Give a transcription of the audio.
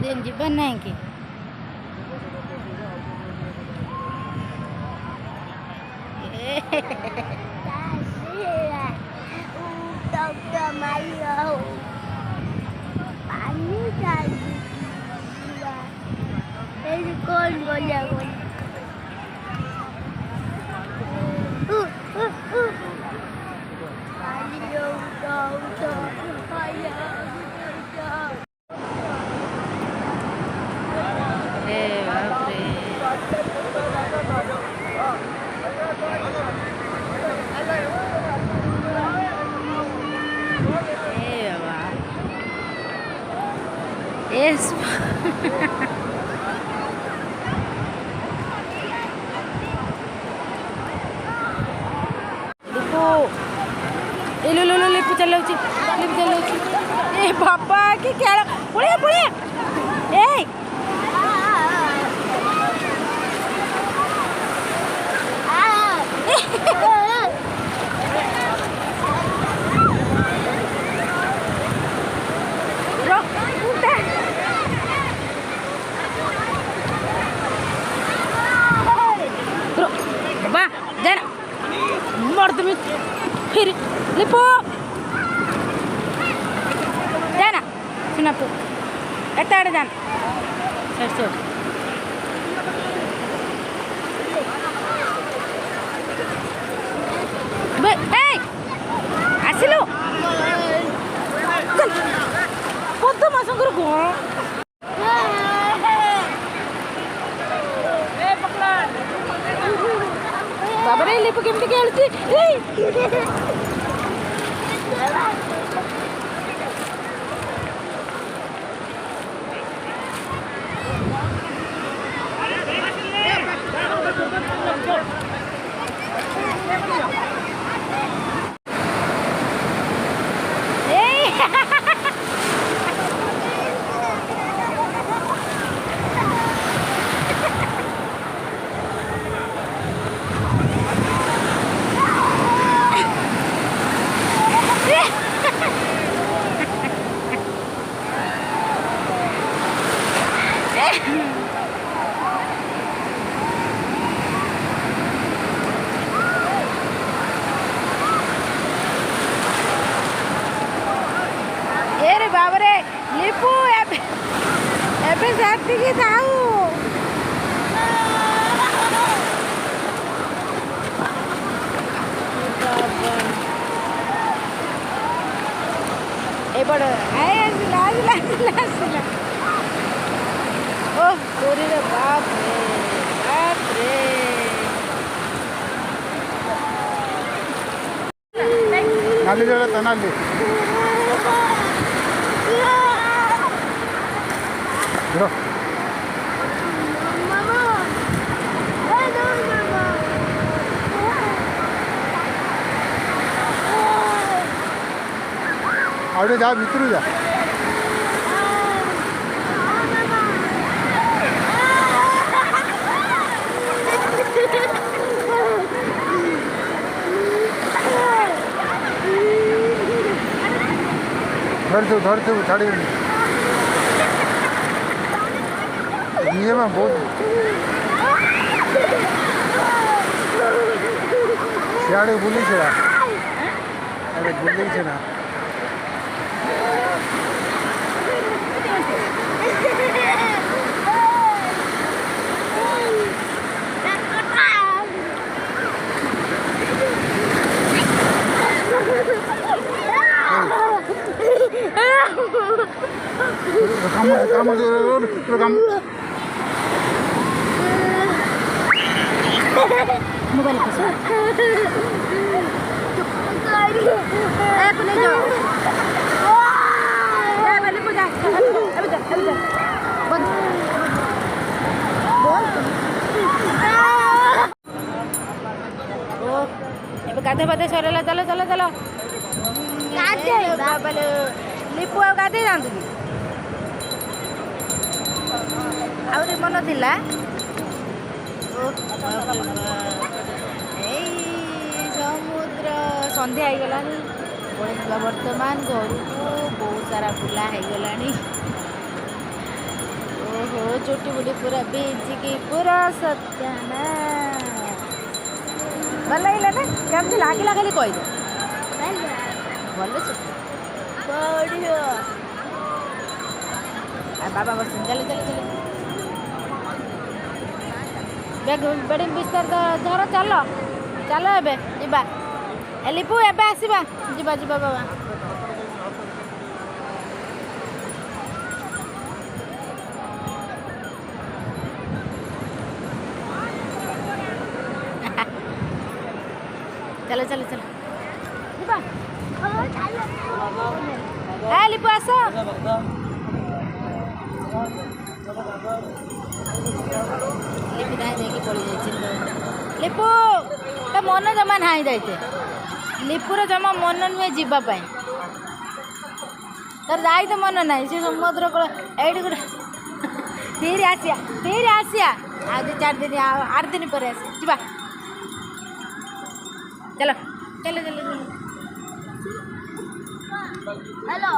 दिन जीवन नहीं की कौन बोले Yes. देखो ए लो लो लो लिप चलाउची ए बाबा की क्या पड़े पड़े ए मर्द में फिर लिपो जाना सुना तो एता आड़े जाना सरसो आसिलु चल पद्म मासंकर घर बाबा रे लिपो केमती खेलुची बाबरे लिपू एबे साथी की थाऊ ए बड़ आए लाज ओ पूरी रे बाप रे नाली जरा तनाली Yo. आवड़े जा भीतर जा धर से छाड़ी ये मैं बहुत सियाड़े बुली छे अरे बुली छे ना kamu मोबाइल ले जाओ पहले पूजा अभी जा बंद बोल ओ ये गाधे बाधे सरला चलो चलो चलो गाधे बाबा लिपु गाधे जांदू ଆହୁରି ମନ ଥିଲା ଏଇ ସମୁଦ୍ର ସନ୍ଧ୍ୟା ହେଇଗଲାଣି ପଳେଇବା ବର୍ତ୍ତମାନ ଘରକୁ ବହୁତ ସାରା ବୁଲା ହେଇଗଲାଣି ଓହୋ ଚୁଟି ବୁଟି ପୁରା ଭିଜିକି ପୁରା ସତ୍ୟାନା ଭଲ ଲାଗିଲା ନା କେମିତି ଲାଗିଲା ଖାଲି କହିଦେ ଭଲ ଚୁଟି ବଢ଼ିଆ ବାବା ବସଛନ୍ତି ଚାଲ ଚାଲ ଚାଲ ବେଡିଂ ବିସ୍ତାର ଧର ଚାଲ ଚାଲ ଏବେ ଯିବା ଲିପୁ ଏବେ ଆସିବା ଯିବା ଯିବା ବାବା चलो चलो चलो लिपू आस लिपू दाई देखी पड़ी जाए लिपू तो मन जमा ना जाइते लिपुर जमा मन नुहे जावाई तर जाई तो मन ना सी समुद्र कूल ये गोटे फिर आसिया आ 4 दिन 8 दिन पर जा चलो चलो चलो चलो हेलो